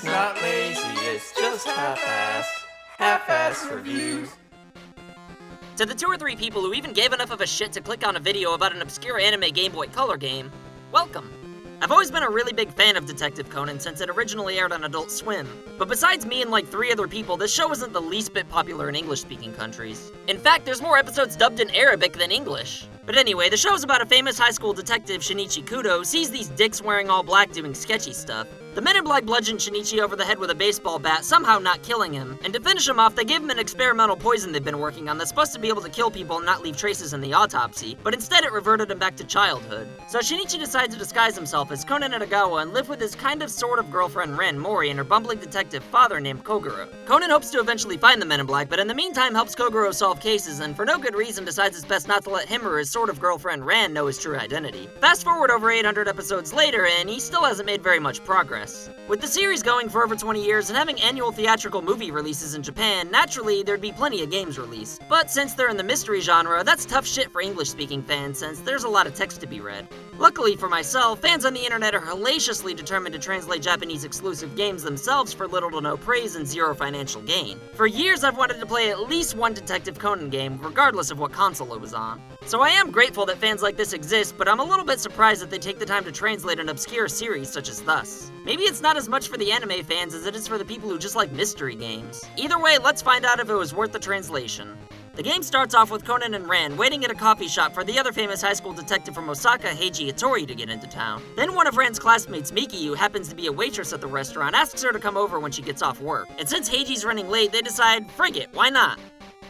It's not lazy, it's just half-ass reviews. To the 2 or 3 people who even gave enough of a shit to click on a video about an obscure anime Game Boy Color game, welcome. I've always been a really big fan of Detective Conan since it originally aired on Adult Swim. But besides me and like 3 other people, this show isn't the least bit popular in English-speaking countries. In fact, there's more episodes dubbed in Arabic than English. But anyway, the show's about a famous high school detective, Shinichi Kudo, who sees these dicks wearing all black doing sketchy stuff. The men in black bludgeon Shinichi over the head with a baseball bat, somehow not killing him. And to finish him off, they give him an experimental poison they've been working on that's supposed to be able to kill people and not leave traces in the autopsy, but instead it reverted him back to childhood. So Shinichi decides to disguise himself as Conan Edogawa and live with his kind of sort of girlfriend Ren Mori and her bumbling detective father named Kogoro. Conan hopes to eventually find the men in black, but in the meantime helps Kogoro solve cases and for no good reason decides it's best not to let him or his sort of girlfriend Ran know his true identity. Fast forward over 800 episodes later and he still hasn't made very much progress. With the series going for over 20 years and having annual theatrical movie releases in Japan, naturally there'd be plenty of games released. But since they're in the mystery genre, that's tough shit for English-speaking fans since there's a lot of text to be read. Luckily for myself, fans on the internet are hellaciously determined to translate Japanese exclusive games themselves for little to no praise and zero financial gain. For years I've wanted to play at least one Detective Conan game, regardless of what console it was on. So I am grateful that fans like this exist, but I'm a little bit surprised that they take the time to translate an obscure series such as thus. Maybe it's not as much for the anime fans as it is for the people who just like mystery games. Either way, let's find out if it was worth the translation. The game starts off with Conan and Ran waiting at a coffee shop for the other famous high school detective from Osaka, Heiji Ittori, to get into town. Then one of Ran's classmates, Miki, who happens to be a waitress at the restaurant, asks her to come over when she gets off work. And since Heiji's running late, they decide, frig it, why not?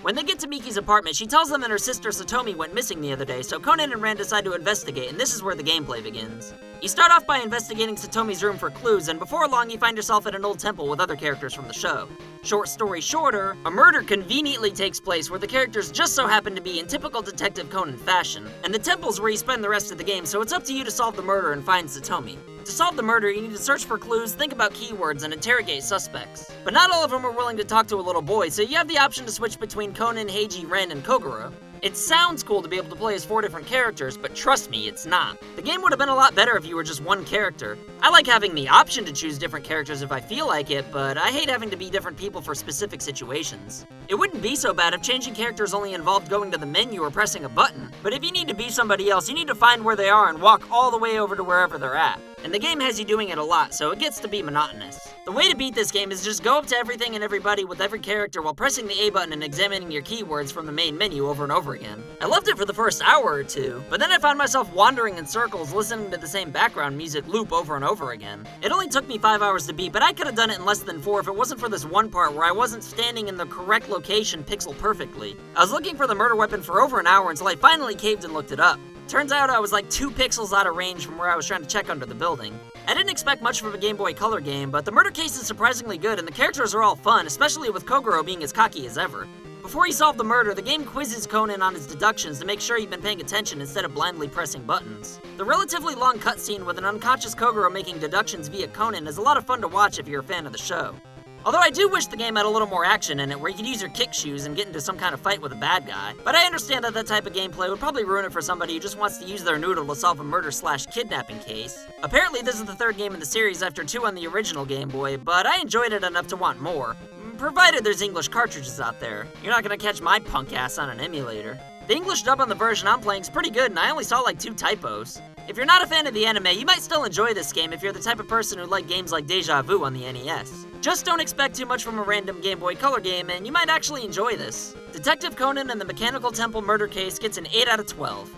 When they get to Miki's apartment, she tells them that her sister Satomi went missing the other day, so Conan and Ran decide to investigate, and this is where the gameplay begins. You start off by investigating Satomi's room for clues, and before long you find yourself at an old temple with other characters from the show. Short story shorter, a murder conveniently takes place where the characters just so happen to be in typical Detective Conan fashion, and the temple's where you spend the rest of the game, so it's up to you to solve the murder and find Satomi. To solve the murder, you need to search for clues, think about keywords, and interrogate suspects. But not all of them are willing to talk to a little boy, so you have the option to switch between Conan, Heiji, Ren, and Kogoro. It sounds cool to be able to play as 4 different characters, but trust me, it's not. The game would have been a lot better if you were just one character. I like having the option to choose different characters if I feel like it, but I hate having to be different people for specific situations. It wouldn't be so bad if changing characters only involved going to the menu or pressing a button, but if you need to be somebody else, you need to find where they are and walk all the way over to wherever they're at. And the game has you doing it a lot, so it gets to be monotonous. The way to beat this game is just go up to everything and everybody with every character while pressing the A button and examining your keywords from the main menu over and over again. I loved it for the first hour or two, but then I found myself wandering in circles listening to the same background music loop over and over again. It only took me 5 hours to beat, but I could have done it in less than 4 if it wasn't for this one part where I wasn't standing in the correct location pixel perfectly. I was looking for the murder weapon for over an hour until I finally caved and looked it up. Turns out I was like 2 pixels out of range from where I was trying to check under the building. I didn't expect much from a Game Boy Color game, but the murder case is surprisingly good and the characters are all fun, especially with Kogoro being as cocky as ever. Before you solve the murder, the game quizzes Conan on his deductions to make sure you've been paying attention instead of blindly pressing buttons. The relatively long cutscene with an unconscious Kogoro making deductions via Conan is a lot of fun to watch if you're a fan of the show. Although I do wish the game had a little more action in it where you could use your kick shoes and get into some kind of fight with a bad guy, but I understand that type of gameplay would probably ruin it for somebody who just wants to use their noodle to solve a murder/kidnapping case. Apparently this is the 3rd game in the series after 2 on the original Game Boy, but I enjoyed it enough to want more. Provided there's English cartridges out there. You're not gonna catch my punk ass on an emulator. The English dub on the version I'm playing is pretty good and I only saw like 2 typos. If you're not a fan of the anime, you might still enjoy this game if you're the type of person who liked games like Deja Vu on the NES. Just don't expect too much from a random Game Boy Color game and you might actually enjoy this. Detective Conan and the Mechanical Temple Murder Case gets an 8 out of 12.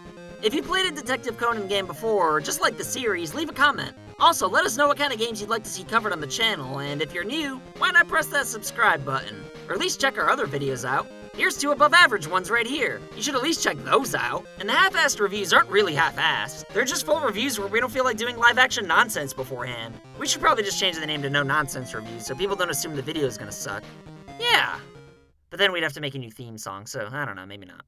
If you played a Detective Conan game before or just like the series, leave a comment. Also, let us know what kind of games you'd like to see covered on the channel, and if you're new, why not press that subscribe button? Or at least check our other videos out. Here's 2 above average ones right here. You should at least check those out. And the half-assed reviews aren't really half-assed. They're just full reviews where we don't feel like doing live-action nonsense beforehand. We should probably just change the name to No Nonsense Reviews so people don't assume the video is gonna suck. Yeah. But then we'd have to make a new theme song, so I don't know, maybe not.